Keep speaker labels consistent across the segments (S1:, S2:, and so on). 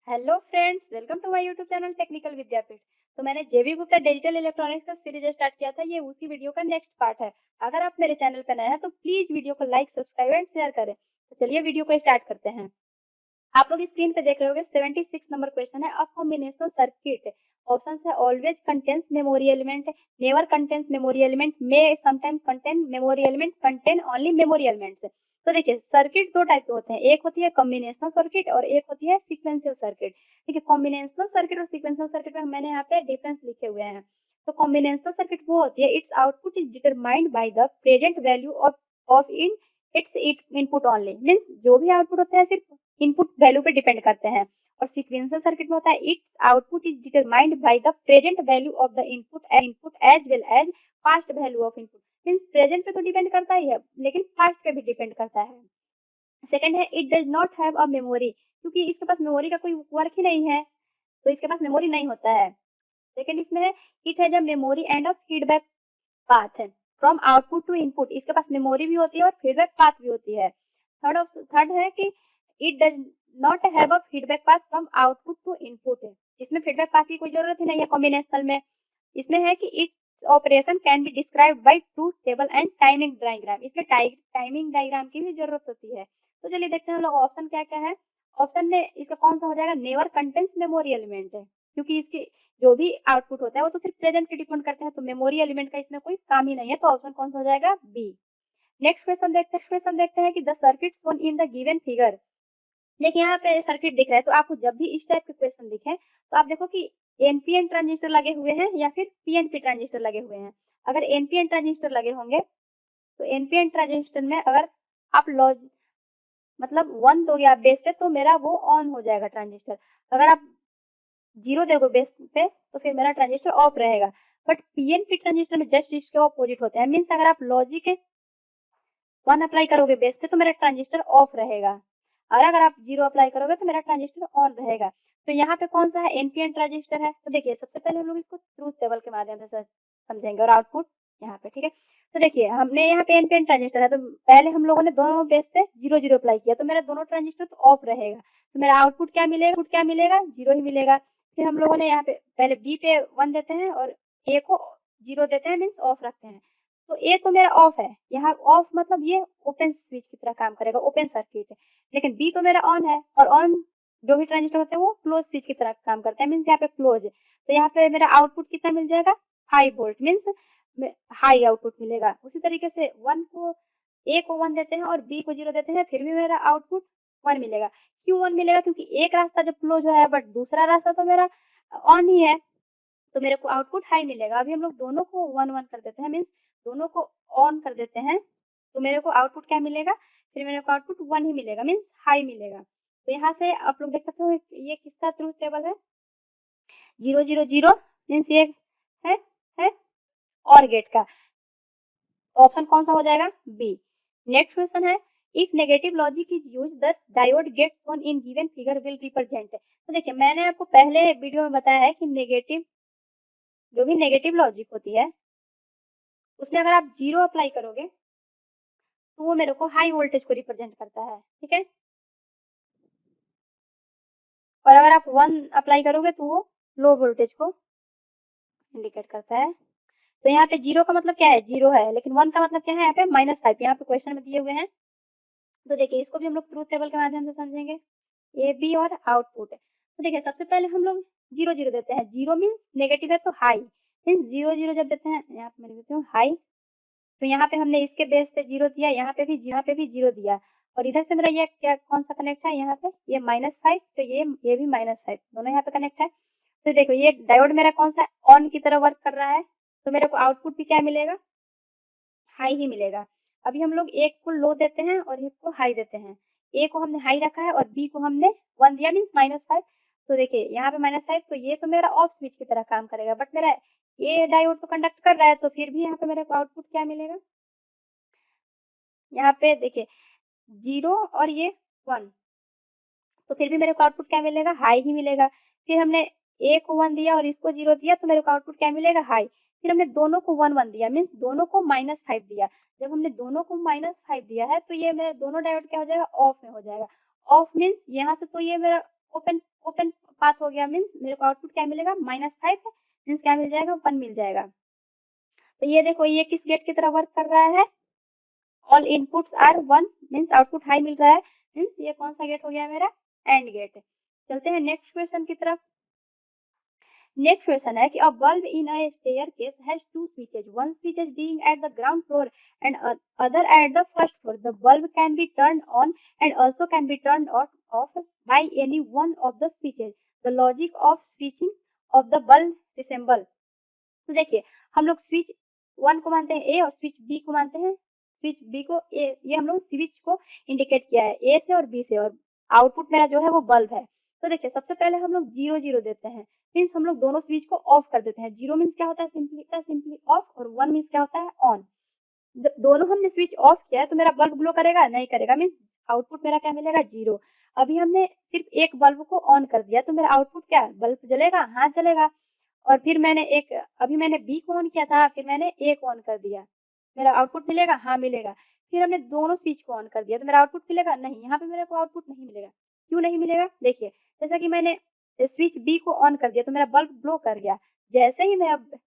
S1: Hello friends, welcome to my YouTube channel technical Vidyapeeth. तो मैंने JV Gupta digital electronics का series start किया था। ये उसी वीडियो का नेक्स्ट पार्ट है। अगर आप मेरे चैनल पर नए हैं तो प्लीज वीडियो को लाइक, सब्सक्राइब एंड शेयर करें। तो चलिए वीडियो को स्टार्ट करते हैं। आप लोग स्क्रीन पे देख रहे होंगे 76 नंबर क्वेश्चन है। अ कॉम्बिनेशनल सर्किट ऑप्शन है always contains memory element, never contains memory element, मे sometimes contain memory element, contain only memory elements. तो देखिए सर्किट दो टाइप के होते हैं, एक होती है कॉम्बिनेशनल सर्किट और एक होती है सीक्वेंशियल सर्किट। देखिए कॉम्बिनेशनल सर्किट और सीक्वेंशियल सर्किट में मैंने यहाँ पे डिफरेंस लिखे हुए हैं। तो कॉम्बिनेशनल सर्किट वो होती है its output is determined by the present value of in its input only, means जो भी आउटपुट होता है सिर्फ इनपुट वैल्यू पे डिपेंड करते हैं। और सीक्वेंशियल सर्किट में होता है its output is determined by the present value of the input as well as past value of input, means present पे तो डिपेंड करता ही है लेकिन पास्ट पे भी डिपेंड करता है। सेकंड है it does not have a memory, क्योंकि इसके पास मेमोरी का कोई वर्क ही नहीं है तो इसके पास मेमोरी नहीं होता है। सेकंड इसमें है it has a memory and a feedback path है फ्रॉम आउटपुट टू इनपुट, इसके पास मेमोरी भी होती है और फीडबैक पाथ भी होती है। थर्ड है कि it does not have a feedback path from output to input है, इसमें फीडबैक पाथ की कोई जरूरत ही नहीं है कॉम्बिनेशनल में। इसमें है कि it operation can be described bye truth table and timing diagram, इसमें टाइमिंग डायग्राम की भी जरूरत होती है। तो चलिए देखते हैं हम लोग ऑप्शन क्या क्या है। ऑप्शन में इसका कौन सा हो जाएगा, नेवर कंटेन्स मेमोरी एलिमेंट है, क्योंकि इसके जो भी आउटपुट होता है वो तो सिर्फ प्रेजेंट पे डिपेंड करते हैं, तो मेमोरी एलिमेंट का इसमें कोई काम ही नहीं है। तो ऑप्शन कौन सा हो जाएगा, बी। नेक्स्ट क्वेश्चन देखते हैं कि the circuit shown in the given figure. देखिए यहाँ पे सर्किट दिख रहा है, तो आपको जब भी इस टाइप के क्वेश्चन दिखे तो आप देखो कि एनपीएन ट्रांजिस्टर लगे हुए हैं या फिर पीएनपी ट्रांजिस्टर लगे हुए हैं। अगर एनपीएन ट्रांजिस्टर लगे होंगे तो एनपीएन ट्रांजिस्टर में अगर आप लॉज मतलब 1 दोगे आप बेस पे तो मेरा वो ऑन हो जाएगा ट्रांजिस्टर। अगर आप 0 दोगे बेस पे तो फिर मेरा ट्रांजिस्टर ऑफ रहेगा। बट पीएनपी ट्रांजिस्टर में जस्ट इसके ऑपोजिट होते हैं, मीन्स अगर आप लॉजिक 1 अप्लाई करोगे बेस पे तो मेरा ट्रांजिस्टर ऑफ रहेगा, और अगर आप 0 अप्लाई करोगे तो मेरा ट्रांजिस्टर ऑन रहेगा। तो यहाँ पे कौन सा है, एनपीएन ट्रांजिस्टर है। तो देखिए सबसे पहले हम लोग इसको ट्रूथ टेबल के माध्यम से समझेंगे और आउटपुट यहाँ पे, ठीक है। तो देखिए हमने यहाँ पे एनपीएन ट्रांजिस्टर है, तो पहले हम लोगों ने दोनों बेस पे 0 अप्लाई किया तो मेरा दोनों ट्रांजिस्टर तो ऑफ रहेगा, तो मेरा आउटपुट क्या मिलेगा, 0 ही मिलेगा। फिर हम लोगों ने यहाँ पे पहले बी पे 1 देते हैं और ए को 0 देते हैं, मीन्स ऑफ रखते हैं। तो ए तो मेरा ऑफ है, यहाँ ऑफ मतलब ये ओपन स्विच की तरह काम करेगा, ओपन सर्किट है। लेकिन बी तो मेरा ऑन है, और ऑन जो भी ट्रांजिस्टर होते हैं वो क्लोज स्विच की तरह काम करते हैं, मीन्स यहाँ पे क्लोज है। तो यहाँ पे मेरा आउटपुट कितना मिल जाएगा, high volt, means high output मिलेगा। उसी तरीके से ए को 1 देते हैं और बी को 0 देते हैं, फिर भी मेरा आउटपुट 1 मिलेगा। क्यों 1 मिलेगा, क्योंकि एक रास्ता जब क्लोज हो है बट दूसरा रास्ता तो मेरा ऑन ही है, तो मेरे को आउटपुट हाई मिलेगा। अभी हम लोग दोनों को 1 1 कर देते हैं, मीन्स दोनों को ऑन कर देते हैं, तो मेरे को आउटपुट क्या मिलेगा, फिर मेरे को आउटपुट 1 ही मिलेगा, मीन्स हाई मिलेगा। तो यहाँ से आप लोग देख सकते हो ये किसका ट्रूथ टेबल है, 0 0 0, मीन्स ये है, है और गेट का। ऑप्शन कौन सा हो जाएगा, बी। नेक्स्ट क्वेश्चन है if negative logic is use the diode gates one in given figure will represent. तो देखिए मैंने आपको पहले वीडियो में बताया है कि जो भी नेगेटिव लॉजिक होती है उसमें अगर आप 0 अप्लाई करोगे तो वो मेरे को हाई वोल्टेज को रिप्रेजेंट करता है, ठीक है। और अगर आप 1 अप्लाई करोगे तो वो लो वोल्टेज को इंडिकेट करता है। तो यहाँ पे 0 का मतलब क्या है, 0 है, लेकिन 1 का मतलब क्या है, यहाँ पे -5 यहाँ पे क्वेश्चन में दिए हुए हैं। तो देखिए इसको भी हम लोग ट्रूथ टेबल के माध्यम से समझेंगे, ए बी और आउटपुट। तो देखिए सबसे पहले हम लोग 0 0 देते हैं, 0 मीन्स नेगेटिव है तो हाई, मीन्स 0 0 जब देते हैं, यहाँ पे मैं देती हूँ हाई। तो यहाँ पे हमने इसके बेस पे 0 दिया, यहाँ पे भी 0 दिया, और इधर से मेरा ये क्या कौन सा कनेक्ट है, यहाँ पे ये -5, तो ये भी -5, दोनों यहाँ पे कनेक्ट है। तो देखो ये डायोड मेरा कौन सा ऑन की तरह वर्क कर रहा है, तो मेरे को आउटपुट भी क्या मिलेगा, हाई ही मिलेगा। अभी हम लोग एक को लो देते हैं और एक को हाई देते हैं, ए को हमने हाई रखा है और बी को हमने 1 दिया, मीन्स -5। तो देखिए यहाँ पे -5, तो ये तो मेरा ऑफ स्विच की तरह काम करेगा, बट मेरा ये डायोड तो कंडक्ट कर रहा है, तो फिर भी यहाँ पे मेरे को आउटपुट क्या मिलेगा, यहाँ पे देखिए 0 और ये 1, तो फिर भी मेरे को आउटपुट क्या मिलेगा, हाई ही मिलेगा। फिर हमने ए को 1 दिया और इसको 0 दिया, तो मेरे को आउटपुट क्या मिलेगा, हाई। फिर हमने दोनों को 1 1 दिया, मीन्स दोनों को -5 दिया। जब हमने दोनों को -5 दिया है तो ये मेरा दोनों डायोड क्या हो जाएगा, ऑफ में हो जाएगा। ऑफ मीन्स यहाँ से तो ये मेरा ओपन ओपन पाथ हो गया मीन्स मेरे को आउटपुट क्या मिलेगा -5 मीन्स क्या मिल जाएगा 1 मिल जाएगा। तो ये देखो ये किस गेट की तरह वर्क कर रहा है, all inputs are 1 means output high मिल रहा है मीन्स ये कौन सा गेट हो गया मेरा एंड गेट। चलते हैं नेक्स्ट क्वेश्चन की तरफ। नेक्स्ट क्वेश्चन है कि अ bulb in a staircase has two switches, one switch is being at the ground floor and other at the first floor. The bulb can be turned on and also can be turned off by any one of the switches. The logic of switching of the bulb resemble। तो देखिए हम लोग switch 1 को मानते हैं ए और switch B को मानते हैं स्विच बी को ए, ये हम लोग स्विच को इंडिकेट किया है ए से और बी से और आउटपुट मेरा जो है वो बल्ब है। तो देखिए सबसे पहले हम लोग 0 0 देते हैं मीन्स हम लोग दोनों स्विच को ऑफ कर देते हैं। 0 मीन्स क्या होता है सिंपली ऑफ और 1 मीन्स क्या होता है ऑन। दोनों हमने स्विच ऑफ किया है तो मेरा बल्ब ग्लो करेगा नहीं करेगा मीन्स आउटपुट मेरा क्या मिलेगा 0। अभी हमने सिर्फ एक बल्ब को ऑन कर दिया तो मेरा आउटपुट क्या बल्ब जलेगा हाँ जलेगा। और फिर अभी मैंने बी को ऑन किया था फिर मैंने ए को ऑन कर दिया मेरा आउटपुट मिलेगा हाँ मिलेगा। फिर हमने दोनों स्विच को ऑन कर दिया तो मेरा आउटपुट मिलेगा नहीं, यहाँ पे मेरे को आउटपुट नहीं मिलेगा। क्यों नहीं मिलेगा देखिए जैसा कि मैंने स्विच बी को ऑन कर दिया तो मेरा बल्ब ग्लो कर गया। जैसे ही मैं अब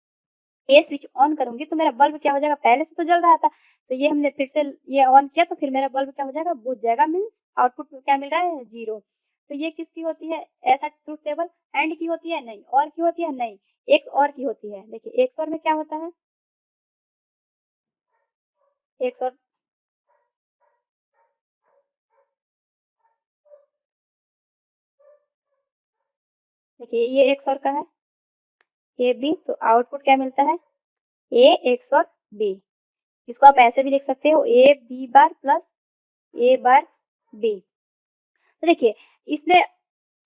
S1: ए स्विच ऑन करूंगी तो मेरा बल्ब क्या हो जाएगा पहले से तो जल रहा था तो ये हमने फिर से ये ऑन किया तो फिर मेरा बल्ब क्या हो जाएगा बुझ जाएगा मीन्स आउटपुट क्या मिल रहा है 0। तो ये किसकी होती है ऐसा ट्रूथ टेबल एंड की होती है नहीं, और की होती है नहीं, एक्स और की होती है। देखिए एक्स और में क्या होता है एक्स और देखिए ये एक्स और का है ए बी तो आउटपुट क्या मिलता है ए एक्स और बी। इसको आप ऐसे भी लिख सकते हो A B bar plus A bar B. तो देखिए इसमें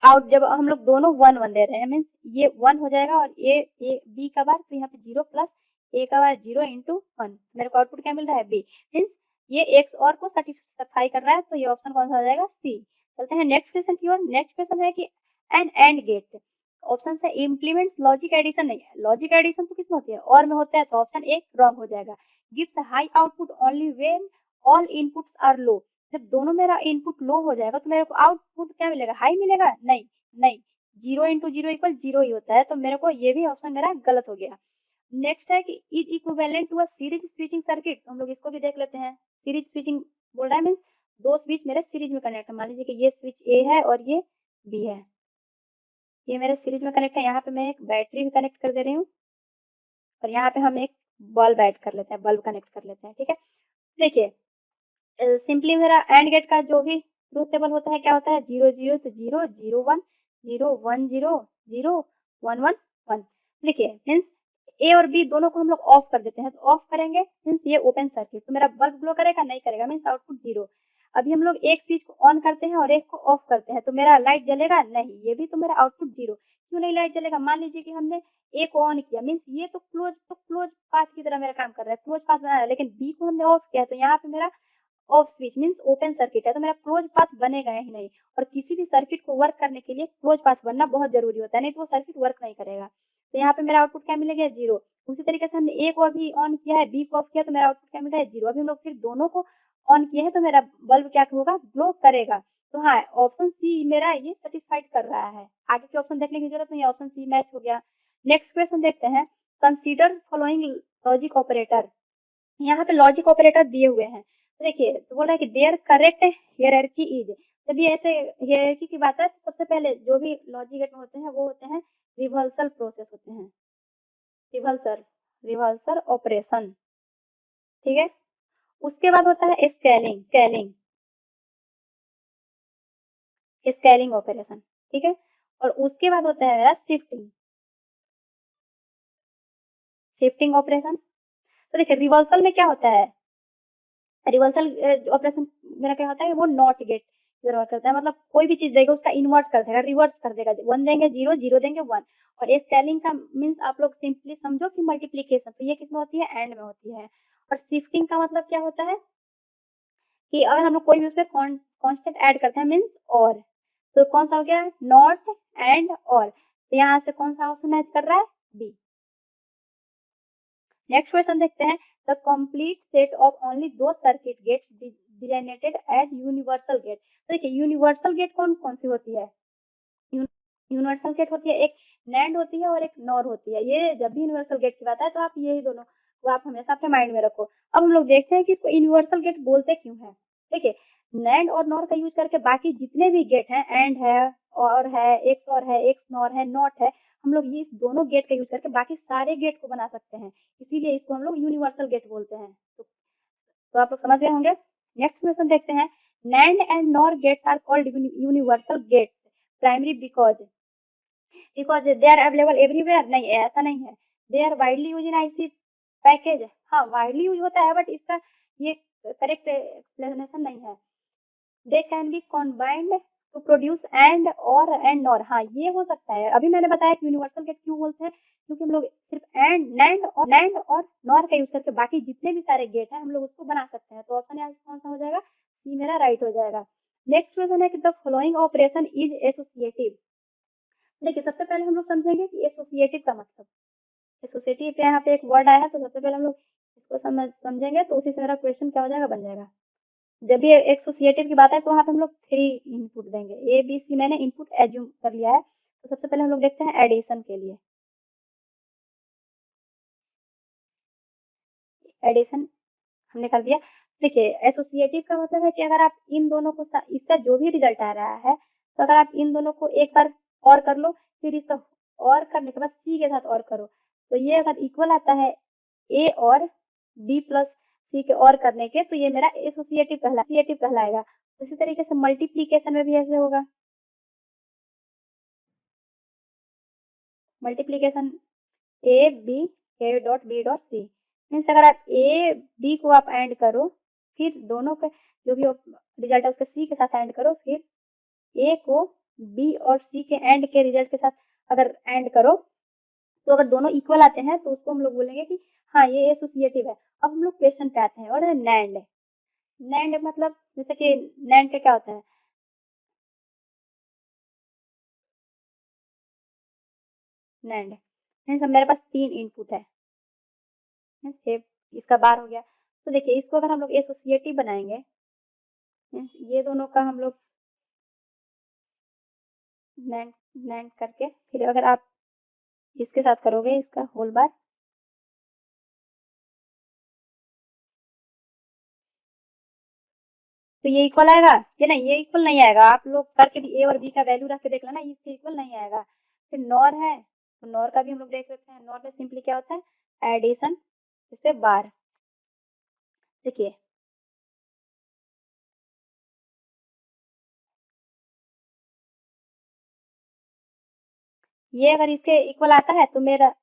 S1: आउट जब हम लोग दोनों 1 1 दे रहे हैं मीन्स ये 1 हो जाएगा और ए बी का बार तो यहाँ पे 0 प्लस ए का बार 0 इंटू 1 मेरे को आउटपुट क्या मिल रहा है बी मीन्स ये एक्स और को सेटिस्फाई कर रहा है तो ये ऑप्शन कौन सा हो जाएगा सी। चलते हैं नेक्स्ट क्वेश्चन की ओर। नेक्स्ट क्वेश्चन है कि एन एंड गेट ऑप्शन से इम्प्लीमेंट लॉजिक एडिशन नहीं है, लॉजिक एडिशन तो किसमें होती है और में होता है तो ऑप्शन ए रॉन्ग हो जाएगा। Gives high output only when all inputs are low. जब दोनों मेरा इनपुट लो हो जाएगा तो मेरे को आउटपुट क्या मिलेगा हाई मिलेगा नहीं नहीं 0 इंटू 0 इक्वल 0 ही होता है तो मेरे को ये भी ऑप्शन मेरा गलत हो गया। नेक्स्ट है कि is equivalent to a series switching circuit. हम लोग इसको भी देख लेते हैं। सीरीज स्विचिंग बोल रहा है मीन्स दो स्विच मेरे सीरीज में कनेक्ट है। मान लीजिए कि ये स्विच ए है और ये बी है, ये मेरे सीरीज में कनेक्ट है। यहाँ पे मैं एक बैटरी भी कनेक्ट कर दे रही हूँ और यहाँ पे हम एक बल्ब ऐड कर लेते हैं, बल्ब कनेक्ट कर लेते हैं। ठीक है देखिए सिंपली मेरा एंड गेट का जो भी ट्रूथ टेबल होता है क्या होता है 0 0 तो 0 0 1 0 1 0 0 1 1 1। देखिए मीन्स ए और बी दोनों को हम लोग ऑफ कर देते हैं तो ऑफ करेंगे मीन्स ये ओपन सर्किट तो मेरा बल्ब ग्लो करेगा नहीं करेगा मीन्स आउटपुट 0। अभी हम लोग एक स्विच को ऑन करते हैं और एक को ऑफ करते हैं तो मेरा लाइट जलेगा नहीं, ये भी तो मेरा आउटपुट 0। क्यों नहीं लाइट जलेगा मान लीजिए कि हमने ए को ऑन किया मीन्स ये तो क्लोज पाथ की तरह मेरा काम कर रहा है, क्लोज पाथ बना रहा है, लेकिन बी को हमने ऑफ किया तो यहाँ पे मेरा off switch means open circuit है तो मेरा क्लोज पाथ बनेगा ही नहीं। और किसी भी सर्किट को वर्क करने के लिए क्लोज पाथ बनना बहुत जरूरी होता है नहीं तो वो सर्किट वर्क नहीं करेगा। तो यहाँ पे मेरा आउटपुट क्या मिलेगा 0। उसी तरीके से हमने ए को अभी ऑन किया है बी को ऑफ किया तो मेरा आउटपुट क्या मिल रहा है 0। अभी हम लोग फिर दोनों को ऑन किए हैं तो मेरा बल्ब क्या होगा ग्लो करेगा। तो हाँ ऑप्शन सी मेरा ये सेटिस्फाइड कर रहा है, आगे के ऑप्शन देखने की जरूरत नहीं, ऑप्शन सी मैच हो गया। नेक्स्ट क्वेश्चन देखते हैं कंसीडर फॉलोइंग लॉजिक ऑपरेटर। यहाँ पे लॉजिक ऑपरेटर दिए हुए हैं तो देखिए तो बोल रहा है कि देयर करेक्ट हियरार्की इज। जब ये ऐसे हियरार्की की बात है तो सबसे पहले जो भी लॉजिक गेट में होते हैं वो होते हैं रिवर्सल प्रोसेस होते हैं, रिवर्सल ऑपरेशन। ठीक है उसके बाद होता है स्केलिंग ऑपरेशन। ठीक है और उसके बाद होता है मेरा शिफ्टिंग ऑपरेशन। तो देखिए रिवर्सल में क्या होता है, रिवर्सल ऑपरेशन मेरा क्या होता है वो नॉट गेट वर्क करता है, मतलब कोई भी चीज देगा उसका इन्वर्ट कर देगा, रिवर्स कर देगा। 1 देंगे 0 0 देंगे 1। और ये स्केलिंग का मीन्स आप लोग सिंपली समझो कि मल्टीप्लीकेशन, तो ये किसमें होती है एंड में होती है। और शिफ्टिंग का मतलब क्या होता है कि अगर हम लोग कोई भी उसमें कांस्टेंट ऐड करते हैं मीन्स और, तो कौन सा हो गया नॉट एंड और, तो यहाँ से कौन सा ऑप्शन मैच कर रहा है बी। नेक्स्ट क्वेश्चन देखते हैं the complete set of only those circuit gates designated as universal gate. तो देखिए यूनिवर्सल गेट कौन कौन सी होती है, यूनिवर्सल गेट होती है, एक नैंड होती है और एक नॉर होती है। ये जब भी यूनिवर्सल गेट की बात है तो आप यही दोनों को आप हमेशा अपने माइंड में रखो। अब हम लोग देखते हैं कि इसको यूनिवर्सल गेट बोलते क्यों हैं। देखिए, नैंड और नॉर का यूज करके बाकी जितने भी गेट हैं, एंड है, और है, एक्सऑर है, एक्सनॉर है, नॉट है, हम लोग ये इस दोनों गेट का यूज करके बाकी सारे गेट को बना सकते हैं। इसीलिए इसको हम लोग यूनिवर्सल गेट बोलते हैं। तो आप लोग समझ गए होंगे। नेक्स्ट क्वेश्चन देखते हैं। NAND and NOR gates are called universal gates primary because they are available everywhere. नहीं, ऐसा नहीं है। They are widely use in IC package. हाँ, वाइडली यूज होता है, बट इसका ये करेक्ट एक्सप्लेनेशन नहीं है। They can be combined to produce AND और एंड नॉर। हाँ, ये हो सकता है। अभी मैंने बताया कि यूनिवर्सल गेट क्यों बोलते हैं, क्योंकि हम लोग सिर्फ एंड नैंड और नॉर का यूज करके बाकी जितने भी सारे गेट हैं हम लोग उसको बना सकते हैं। तो ऑप्शन यहाँ कौन सा हो जाएगा? सी मेरा राइट हो जाएगा। नेक्स्ट क्वेश्चन है कि the following operation is associative. देखिए, सबसे पहले हम लोग समझेंगे कि एसोसिएटिव का मतलब। एसोसिएटिव पे यहाँ पे एक वर्ड आया है, तो सबसे पहले हम लोग इसको समझेंगे, तो उसी से मेरा क्वेश्चन क्या हो जाएगा, बन जाएगा। जब भी एसोसिएटिव की बात है तो वहाँ पे हम लोग 3 इनपुट देंगे। ए बी सी मैंने इनपुट एज्यूम कर लिया है। तो सबसे पहले हम लोग देखते हैं एडिशन के लिए। एडिशन हमने कर दिया। देखिए, एसोसिएटिव का मतलब है कि अगर आप इन दोनों को इसका जो भी रिजल्ट आ रहा है, तो अगर आप इन दोनों को एक बार और कर लो, फिर इसका और करने के बाद सी के साथ और करो, तो ये अगर इक्वल आता है ए और बी प्लस सी के और करने के, तो ये मेरा एसोसिएटिव कहलाएगा। उसी तरीके से मल्टीप्लीकेशन में भी ऐसे होगा। Multiplication A dot B dot C means अगर आप ए बी को आप एंड करो, फिर दोनों के जो भी रिजल्ट है उसके सी के साथ एंड करो, फिर ए को बी और सी के एंड के रिजल्ट के साथ अगर एंड करो, तो अगर दोनों इक्वल आते हैं तो उसको हम लोग बोलेंगे कि हाँ, ये एसोसिएटिव है। अब हम लोग क्वेश्चन पे आते हैं, और नैंड। नैंड मतलब जैसे कि नैंड का क्या होता है? नैंड मीन्स मेरे पास 3 इनपुट है, इसका बार हो गया। तो देखिए, इसको अगर हम लोग एसोसिएटिव बनाएंगे, ये दोनों का हम लोग नैंड नैंड करके, फिर अगर आप इसके साथ करोगे इसका होल बार, तो ये इक्वल आएगा। ये नहीं, ये इक्वल नहीं आएगा। आप लोग करके भी ए और बी का वैल्यू रख के देख लेना, इसके इक्वल नहीं आएगा। फिर नॉर है, तो नॉर का भी हम लोग देख सकते हैं। नॉर में सिंपली क्या होता है? एडिशन, इससे बार। देखिए, ये अगर इसके इक्वल आता है तो मेरा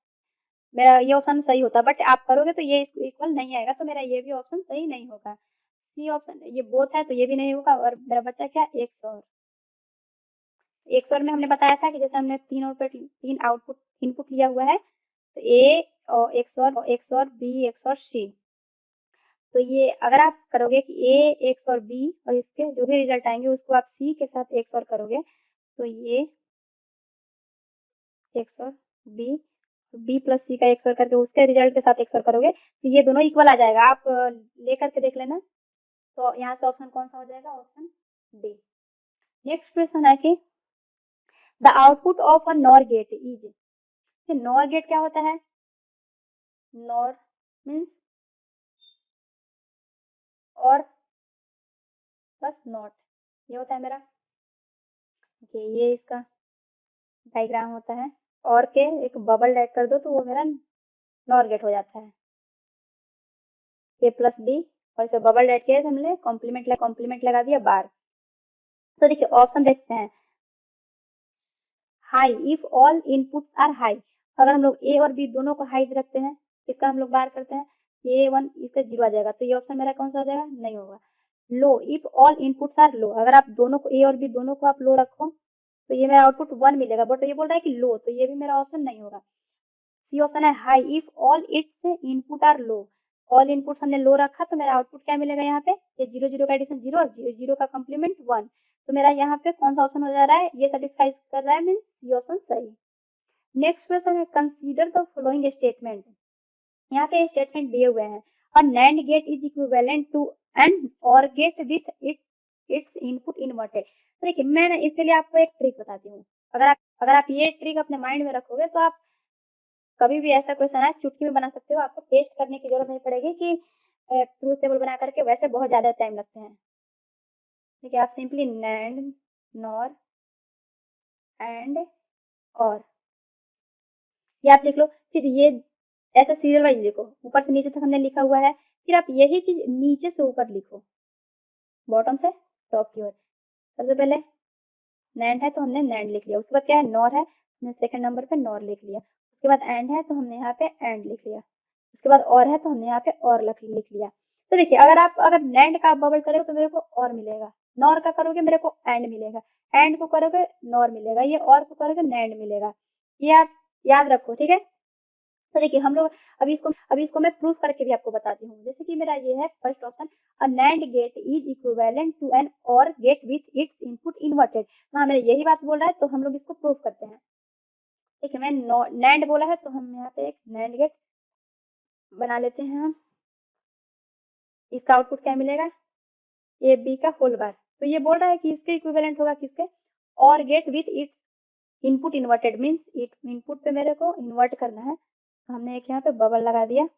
S1: मेरा ये ऑप्शन सही होता, बट आप करोगे तो ये इसको इक्वल नहीं आएगा, तो मेरा ये भी ऑप्शन सही नहीं होगा। सी ऑप्शन, ये बोथ है तो ये भी नहीं होगा, और मेरा बच्चा क्या? एक्सओर में हमने बताया था कि जैसे हमने 3 आउटपुट इनपुट लिया हुआ है, तो ए और एक्सओर बी एक्सओर सी। तो ये अगर आप करोगे कि ए एक्सओर बी, और इसके जो भी रिजल्ट आएंगे उसको आप सी के साथ एक्सओर करोगे, तो ये एक्सओर बी, बी प्लस सी का एक्सओर करके उसके रिजल्ट के साथ एक्सओर करोगे, तो ये दोनों इक्वल आ जाएगा। आप लेकर के देख लेना। तो यहाँ से ऑप्शन कौन सा हो जाएगा? Option D. नेक्स्ट क्वेश्चन है कि the output of a NOR gate is. NOR gate क्या होता है? नॉर मीन्स और बस नॉट, ये होता है मेरा। ओके, ये इसका डायग्राम होता है। और के एक बबल ऐड कर दो तो वो मेरा नॉर गेट हो जाता है। ए प्लस बी, और इसे बबल ऐड किया, हमने कॉम्प्लीमेंट लगा दिया बार। तो देखिए, ऑप्शन देखते हैं। High, if all inputs are high. अगर हम लोग ए और बी दोनों को हाई रखते हैं, इसका हम लोग बार करते हैं, ए 1 इसका 0 आ जाएगा, तो ये ऑप्शन मेरा कौन सा हो जाएगा? नहीं होगा। लो, इफ ऑल इनपुट्स आर लो। अगर आप दोनों को ए और बी दोनों को आप लो रखो, तो ये मेरा आउटपुट 1 मिलेगा, बट ये बोल रहा है कि लो, तो ये भी मेरा ऑप्शन नहीं होगा। सी ऑप्शन है high, if all its inputs are low. All input हमने लो रखा, तो मेरा आउटपुट क्या मिलेगा? यहाँ पे ये 0 0 का एडिशन 0 और 0 का कॉम्प्लीमेंट 1। तो मेरा यहाँ पे कौन सा ऑप्शन हो जा रहा है? ये सेटिस्फाई कर रहा है, मीन्स ये ऑप्शन सही। नेक्स्ट क्वेश्चन है कंसीडर द फॉलोइंग स्टेटमेंट। यहाँ पे स्टेटमेंट दिए हुए हैं। A NAND gate is equivalent to an OR gate with its input inverted. तो देखिए, मैं इसके लिए आपको एक ट्रिक बताती हूँ। अगर आप ये ट्रिक अपने माइंड में रखोगे तो आप कभी भी ऐसा क्वेश्चन है चुटकी में बना सकते हो। आपको टेस्ट करने की जरूरत नहीं पड़ेगी कि ट्रूथ टेबल बना करके, वैसे बहुत ज्यादा टाइम लगते हैं। ठीक है, आप सिंपली नैंड, नॉर एंड और ये आप लिख लो। फिर ये ऐसा सीरियल वाइज लिखो, ऊपर से नीचे तक हमने लिखा हुआ है। फिर आप यही चीज नीचे से ऊपर लिखो, बॉटम से टॉप की ओर। सबसे पहले नैंड है तो हमने नैंड लिख लिया, उसके बाद क्या है, नॉर है, हमने सेकंड नंबर पे नॉर लिख लिया। उसके बाद एंड है तो हमने यहाँ पे एंड लिख लिया। उसके बाद और है तो हमने यहाँ पे और लिख लिया। तो देखिए, अगर नैंड का बबल करोगे तो मेरे को और मिलेगा, नॉर का करोगे मेरे को एंड मिलेगा, एंड को करोगे नॉर मिलेगा, ये और को करोगे नैंड मिलेगा। ये आप याद रखो, ठीक है। तो देखिए हम लोग अभी इसको मैं प्रूफ करके भी आपको बताती हूँ। जैसे कि मेरा ये है first option, a NAND gate is equivalent to an OR gate with its input inverted. हाँ, मेरा यही बात बोल रहा है, तो हम लोग इसको प्रूफ करते हैं। ठीक है, मैं नैंड बोला है तो हम यहाँ पे एक नैंड गेट बना लेते हैं हम। इसका आउटपुट क्या मिलेगा, ए बी का होल बार। तो ये बोल रहा है कि इसके इक्विवेलेंट होगा किसके, OR gate with its input inverted, means input पे मेरे को इन्वर्ट करना है। तो हमने एक यहाँ पे बबल लगा दिया।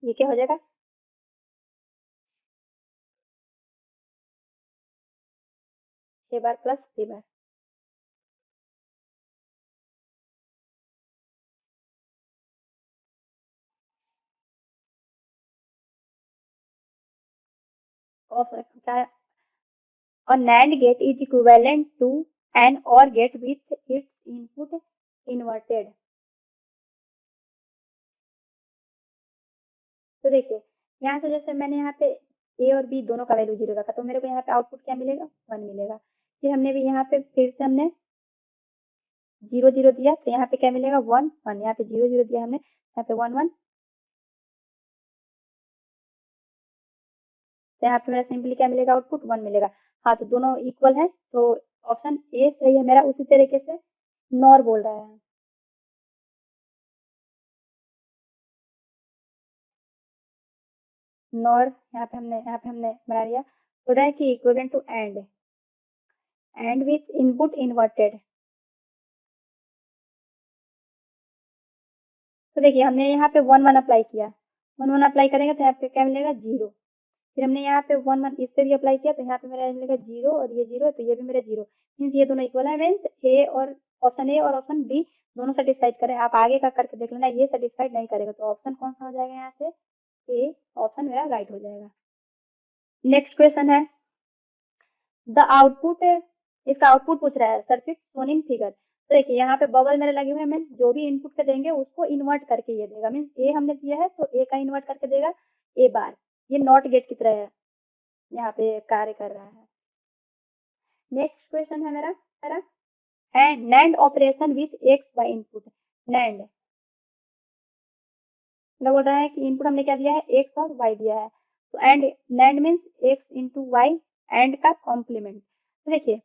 S1: ये क्या हो जाएगा, ए बार प्लस बी बार। क्या है, और NAND gate is equivalent to an OR gate with its input inverted। तो देखिए, यहाँ से जैसे मैंने यहाँ पे ए और बी दोनों का वैल्यू 0 रखा, तो मेरे को यहाँ पे आउटपुट क्या मिलेगा, 1 मिलेगा। फिर हमने भी यहाँ पे फिर से हमने 0 0 दिया, तो यहाँ पे क्या मिलेगा, 1 1। यहाँ पे 0 0 दिया हमने, यहाँ पे 1 1। तो यहाँ पे मेरा सिंपली क्या मिलेगा, आउटपुट 1 मिलेगा। हाँ, तो दोनों इक्वल है, तो ऑप्शन ए सही है मेरा। उसी तरीके से नॉर बोल रहा है, नॉर यहाँ पे हमने बना लिया। बोल रहा है कि equivalent to AND with input inverted. तो देखिए, हमने यहाँ पे 1 1 अप्लाई किया, 1 1 अप्लाई करेंगे तो यहाँ पे क्या मिलेगा, 0। फिर हमने यहाँ पे 1 1 इस पे भी अप्लाई किया, तो यहाँ पे मेरा मिलेगा 0, और ये 0 तो ये भी मेरा 0। मीन्स ये दोनों इक्वल है, मीन्स ऑप्शन ए और ऑप्शन बी दोनों सेटिस्फाइड करें। आप आगे का करके देख लेना, ये सेटिस्फाइड नहीं करेगा तो ऑप्शन कौन सा हो जाएगा, यहाँ से ए ऑप्शन मेरा राइट हो जाएगा। नेक्स्ट क्वेश्चन है द आउटपुट, इसका आउटपुट पूछ रहा है सर्किट शोन इन फिगर। तो देखिए, यहाँ पे बबल मेरे लगे हुए हैं, मीन्स जो भी इनपुट पे देंगे उसको इन्वर्ट करके ये देगा। मीन्स ए हमने दिया है तो ए का इन्वर्ट करके देगा ए बार। ये नॉट गेट की तरह है, यहाँ पे कार्य कर रहा है। नेक्स्ट क्वेश्चन है मेरा NAND operation with x by input. NAND मतलब बोल रहा है कि इनपुट हमने क्या दिया है, एक्स और वाई दिया है। तो AND NAND means X into Y, AND का कॉम्प्लीमेंट। तो देखिए,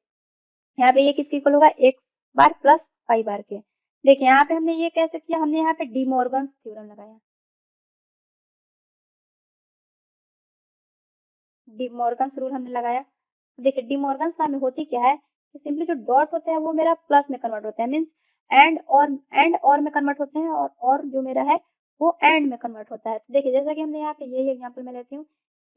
S1: यहाँ पे ये किसके इक्वल होगा, X bar plus Y bar के। देखिए, यहाँ पे हमने ये कैसे किया, हमने यहाँ पे डी मॉर्गन थ्योरम लगाया। डी मॉर्गन रूल हमने लगाया। देखिए, डी मॉर्गन में होती क्या है कि सिंपली जो डॉट होते हैं वो मेरा प्लस में कन्वर्ट होते हैं, मीन्स एंड और में कन्वर्ट होते हैं, और जो मेरा है वो एंड में कन्वर्ट होता है। तो देखिए, जैसा कि हमने यहाँ पे यही एग्जांपल में लेती हूँ,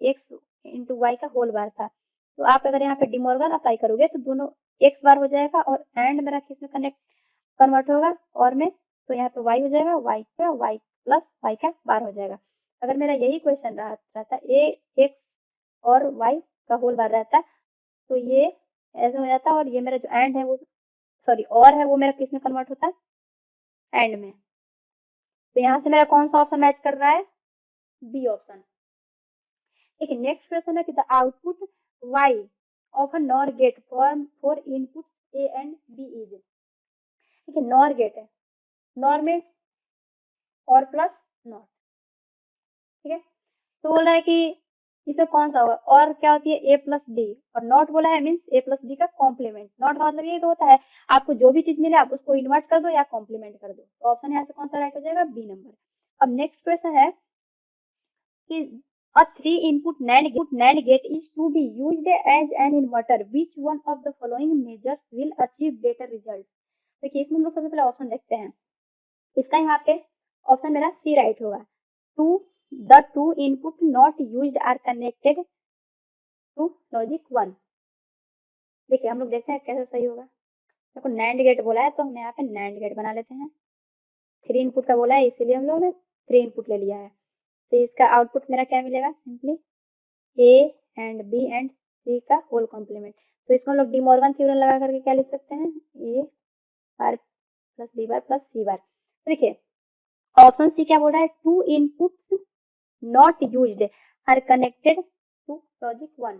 S1: एक्स इंटू वाई का होल बार था। तो आप अगर यहाँ पे डिमॉर्गन अप्लाई करोगे तो दोनों एक्स बार हो जाएगा, और एंड मेरा किस में कन्वर्ट होगा, और में। तो यहाँ पे वाई हो जाएगा, वाई प्लस वाई का बार हो जाएगा। अगर मेरा यही क्वेश्चन रहता ए एक्स और वाई का होल बार रहता, तो ये ऐसे हो जाता, और ये मेरा जो एंड है वो, सॉरी और है, वो मेरा किस में कन्वर्ट होता है, एंड में। तो यहाँ से मेरा कौन सा ऑप्शन मैच कर रहा है, बी ऑप्शन। ठीक है, नेक्स्ट क्वेश्चन है कि the output Y of a NOR gate for input A and B is. ठीक है, नॉर गेट है, नॉर में और प्लस नॉट। ठीक है, तो बोल रहा है कि इसमें कौन सा होगा, और क्या होती है, ए प्लस डी, और नॉट बोला है मीन्स ए प्लस डी का कॉम्प्लीमेंट। नॉट का मतलब ये तो होता है आपको जो भी चीज मिले आप उसको इन्वर्ट कर दो या कॉम्प्लीमेंट कर दो। तो ऑप्शन यहाँ से कौन सा राइट हो जाएगा, बी नंबर। अब नेक्स्ट क्वेश्चन है कि A three-input NAND gate is to be used as an inverter. Which one of the following measures will achieve better results? देखिए इसमें हम लोग सबसे पहले ऑप्शन देखते हैं। इसका यहाँ पे ऑप्शन मेरा सी राइट होगा। The two input not used are connected to logic 1। देखिए हम लोग देखते हैं कैसे सही होगा। देखो NAND गेट बोला है तो हम यहाँ पे NAND गेट बना लेते हैं। 3 इनपुट का बोला है इसीलिए हम लोग ने 3 इनपुट ले लिया है। तो इसका आउटपुट मेरा क्या मिलेगा? Simply A and B and C का होल कॉम्प्लीमेंट। तो इसको हम लोग डी मॉर्गन थ्योरम लगा करके क्या लिख सकते हैं? A bar plus B bar plus C bar. तो देखिए ऑप्शन सी क्या बोल रहा है? Two inputs not used are connected to logic 1।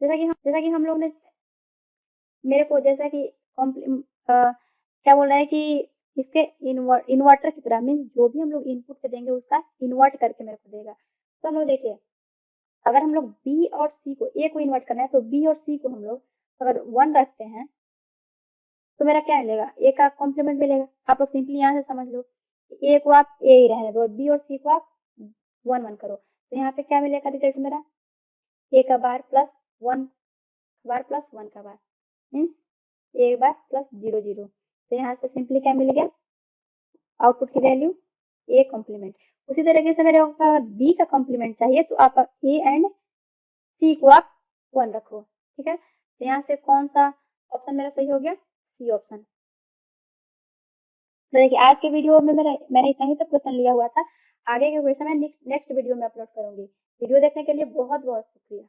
S1: जैसा कि हम लोग ने मेरे को जैसा कि क्या बोल रहा है कि इसके इन्वर्टर की तरह मीन जो भी हम लोग इनपुट पे देंगे उसका इन्वर्ट करके मेरे को देगा। तो हम लोग देखिए अगर हम लोग बी और सी को ए को इन्वर्ट करना है तो बी और सी को हम लोग अगर 1 रखते हैं तो मेरा क्या मिलेगा? ए का कॉम्प्लीमेंट मिलेगा। आप लोग सिंपली यहाँ से समझ लो ए को आप ए ही रहने दो, बी और सी को आप 1 करो। तो यहाँ पे क्या मिलेगा रिजल्ट मेरा? ए का बार प्लस 1 बार प्लस 1 का बार मीन्स ए बार प्लस 0 0। तो यहाँ से सिंपली क्या मिल गया? आउटपुट की वैल्यू ए कॉम्प्लीमेंट। उसी तरीके से मेरे को बी का कॉम्प्लीमेंट चाहिए तो आप ए एंड सी को आप 1 रखो। ठीक है, तो यहाँ से कौन सा ऑप्शन मेरा सही हो गया? C option. तो देखिए आज के वीडियो में मैंने इतना ही तक क्वेश्चन लिया हुआ था। आगे के क्वेश्चन मैं नेक्स्ट वीडियो में अपलोड करूंगी। वीडियो देखने के लिए बहुत बहुत शुक्रिया।